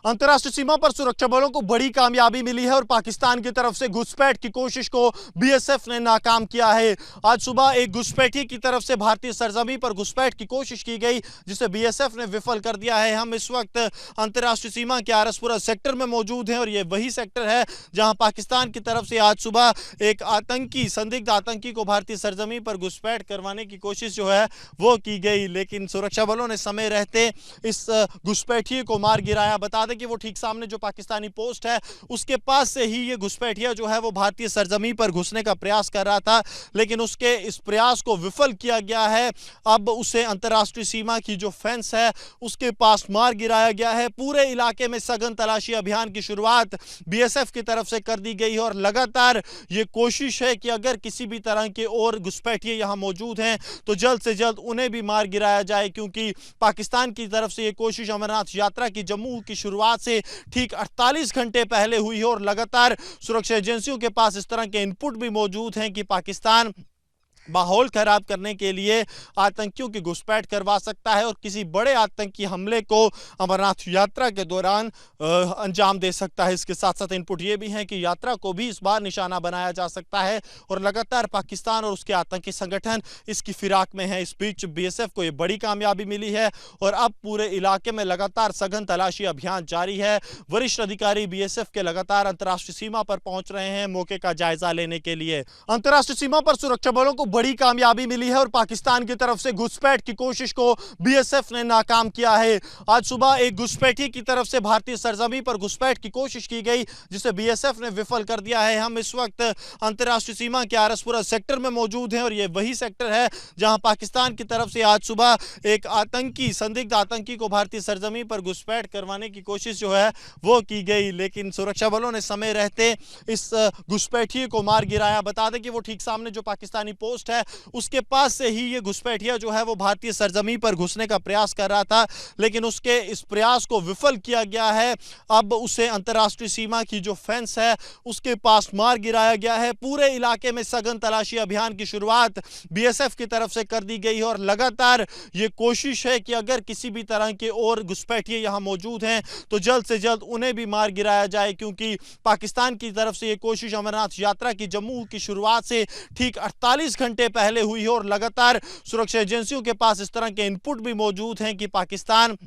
अंतर्राष्ट्रीय सीमा पर सुरक्षा बलों को बड़ी कामयाबी मिली है और पाकिस्तान की तरफ से घुसपैठ की कोशिश को बीएसएफ ने नाकाम किया है। आज सुबह एक घुसपैठी की तरफ से भारतीय सरजमी पर घुसपैठ की कोशिश की गई, जिसे बीएसएफ ने विफल कर दिया है। हम इस वक्त अंतर्राष्ट्रीय सीमा के आरसपुरा सेक्टर में मौजूद हैं और ये वही सेक्टर है जहां पाकिस्तान की तरफ से आज सुबह एक संदिग्ध आतंकी को भारतीय सरजमी पर घुसपैठ करवाने की कोशिश जो है वो की गई, लेकिन सुरक्षा बलों ने समय रहते इस घुसपैठिए को मार गिराया। बता दें कि वो ठीक सामने जो पाकिस्तानी पोस्ट है उसके पास से ही ये घुसपैठिया जो है वो भारतीय सरजमी पर घुसने का प्रयास कर रहा था, लेकिन उसके इस प्रयास को विफल किया गया है। अब उसे अंतर्राष्ट्रीय सीमा की जो फेंस है उसके पास मार गिराया गया है। पूरे इलाके में सघन तलाशी अभियान की शुरुआत बीएसएफ की तरफ से कर दी गई है और लगातार ये कोशिश है कि अगर किसी भी तरह के और घुसपैठिए यहां मौजूद हैं तो जल्द से जल्द उन्हें भी मार गिराया जाए, क्योंकि पाकिस्तान की तरफ से ये कोशिश अमरनाथ यात्रा की जम्मू की शुरुआत से ठीक 48 घंटे पहले हुई है और लगातार सुरक्षा एजेंसियों के पास इस तरह के इनपुट भी मौजूद हैं कि पाकिस्तान माहौल खराब करने के लिए आतंकियों की घुसपैठ करवा सकता है और किसी बड़े आतंकी हमले को अमरनाथ यात्रा के दौरान अंजाम दे सकता है। इसके साथ साथ इनपुट ये भी है कि यात्रा को भी इस बार निशाना बनाया जा सकता है और लगातार पाकिस्तान और उसके आतंकी संगठन इसकी फिराक में है। इस बीच बीएसएफ को ये बड़ी कामयाबी मिली है और अब पूरे इलाके में लगातार सघन तलाशी अभियान जारी है। वरिष्ठ अधिकारी बीएसएफ के लगातार अंतर्राष्ट्रीय सीमा पर पहुंच रहे हैं मौके का जायजा लेने के लिए। अंतर्राष्ट्रीय सीमा पर सुरक्षा बलों को बड़ी कामयाबी मिली है और पाकिस्तान की तरफ से घुसपैठ की कोशिश को बीएसएफ ने नाकाम किया है। आज सुबह एक घुसपैठी की तरफ से भारतीय सरजमी पर घुसपैठ की कोशिश की गई, जिसे बीएसएफ ने विफल कर दिया है। हम इस वक्त अंतर्राष्ट्रीय सीमा के आरसपुरा सेक्टर में मौजूद हैं और ये वही सेक्टर है जहां पाकिस्तान की तरफ से आज सुबह एक संदिग्ध आतंकी को भारतीय सरजमी पर घुसपैठ करवाने की कोशिश जो है वो की गई, लेकिन सुरक्षा बलों ने समय रहते इस घुसपैठिए को मार गिराया। बता दें कि वो ठीक सामने जो पाकिस्तानी पोस्ट है उसके पास से ही ये घुसपैठिया जो है वो भारतीय सरजमी पर घुसने का प्रयास कर रहा था, लेकिन उसके इस प्रयास को विफल किया गया है। अब उसे अंतर्राष्ट्रीय सीमा की जो फेंस है उसके पास मार गिराया गया है। पूरे इलाके में सघन तलाशी अभियान की शुरुआत बीएसएफ की तरफ से कर दी गई है और लगातार ये कोशिश है कि अगर किसी भी तरह के और घुसपैठिए यहां मौजूद हैं तो जल्द से जल्द उन्हें भी मार गिराया जाए, क्योंकि पाकिस्तान की तरफ से ये कोशिश अमरनाथ यात्रा की जम्मू की शुरुआत से ठीक 48 घंटे पहले हुई है और लगातार सुरक्षा एजेंसियों के पास इस तरह के इनपुट भी मौजूद हैं कि पाकिस्तान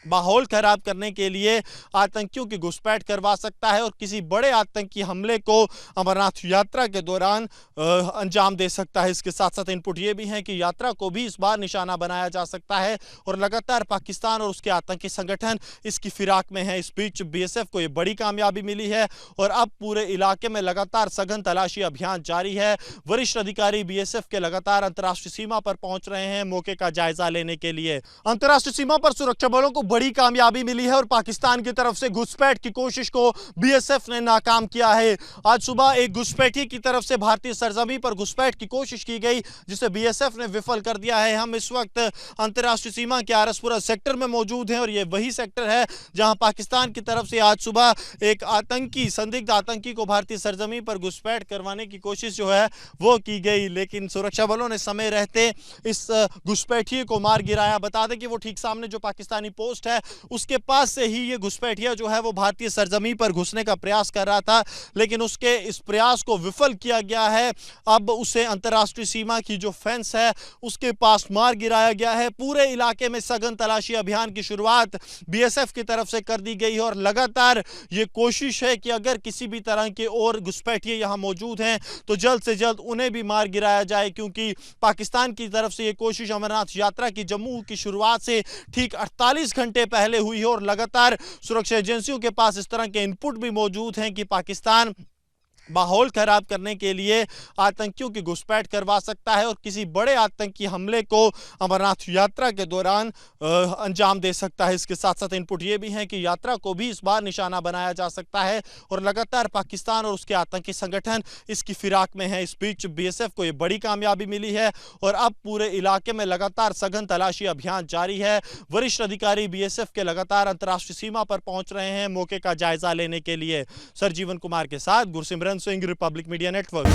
माहौल खराब करने के लिए आतंकियों की घुसपैठ करवा सकता है और किसी बड़े आतंकी हमले को अमरनाथ यात्रा के दौरान अंजाम दे सकता है। इसके साथ साथ इनपुट ये भी है कि यात्रा को भी इस बार निशाना बनाया जा सकता है और लगातार पाकिस्तान और उसके आतंकी संगठन इसकी फिराक में है। इस बीच बीएसएफ को ये बड़ी कामयाबी मिली है और अब पूरे इलाके में लगातार सघन तलाशी अभियान जारी है। वरिष्ठ अधिकारी बीएसएफ के लगातार अंतर्राष्ट्रीय सीमा पर पहुंच रहे हैं मौके का जायजा लेने के लिए। अंतर्राष्ट्रीय सीमा पर सुरक्षा बलों को बड़ी कामयाबी मिली है और पाकिस्तान की तरफ से घुसपैठ की कोशिश को बीएसएफ ने नाकाम किया है। आज सुबह एक घुसपैठी की तरफ से भारतीय सरजमी पर घुसपैठ की कोशिश की गई, जिसे बीएसएफ ने विफल कर दिया है। हम इस वक्त अंतर्राष्ट्रीय सीमा के आरसपुरा सेक्टर में मौजूद हैं और ये वही सेक्टर है जहां पाकिस्तान की तरफ से आज सुबह एक संदिग्ध आतंकी को भारतीय सरजमी पर घुसपैठ करवाने की कोशिश जो है वो की गई, लेकिन सुरक्षा बलों ने समय रहते इस घुसपैठिए को मार गिराया। बता दें कि वो ठीक सामने जो पाकिस्तानी पोस्ट है उसके पास से ही ये घुसपैठिया जो है वो भारतीय सरजमी पर घुसने का प्रयास कर रहा था, लेकिन उसके इस प्रयास को विफल किया गया है। अब उसे अंतर्राष्ट्रीय सीमा की जो फेंस है उसके पास मार गिराया गया है। पूरे इलाके में सघन तलाशी अभियान की शुरुआत बीएसएफ की तरफ से कर दी गई है और लगातार ये कोशिश है कि अगर किसी भी तरह के और घुसपैठिए यहां मौजूद हैं तो जल्द से जल्द उन्हें भी मार गिराया जाए, क्योंकि पाकिस्तान की तरफ से ये कोशिश अमरनाथ यात्रा की जम्मू की शुरुआत से ठीक 48 घंटे पहले हुई है और लगातार सुरक्षा एजेंसियों के पास इस तरह के इनपुट भी मौजूद हैं कि पाकिस्तान माहौल खराब करने के लिए आतंकियों की घुसपैठ करवा सकता है और किसी बड़े आतंकी हमले को अमरनाथ यात्रा के दौरान अंजाम दे सकता है। इसके साथ साथ इनपुट ये भी है कि यात्रा को भी इस बार निशाना बनाया जा सकता है और लगातार पाकिस्तान और उसके आतंकी संगठन इसकी फिराक में है। इस बीच बीएसएफ को ये बड़ी कामयाबी मिली है और अब पूरे इलाके में लगातार सघन तलाशी अभियान जारी है। वरिष्ठ अधिकारी बीएसएफ के लगातार अंतर्राष्ट्रीय सीमा पर पहुंच रहे हैं मौके का जायजा लेने के लिए। सरजीवन कुमार के साथ Gursimran Singh, Republic media network.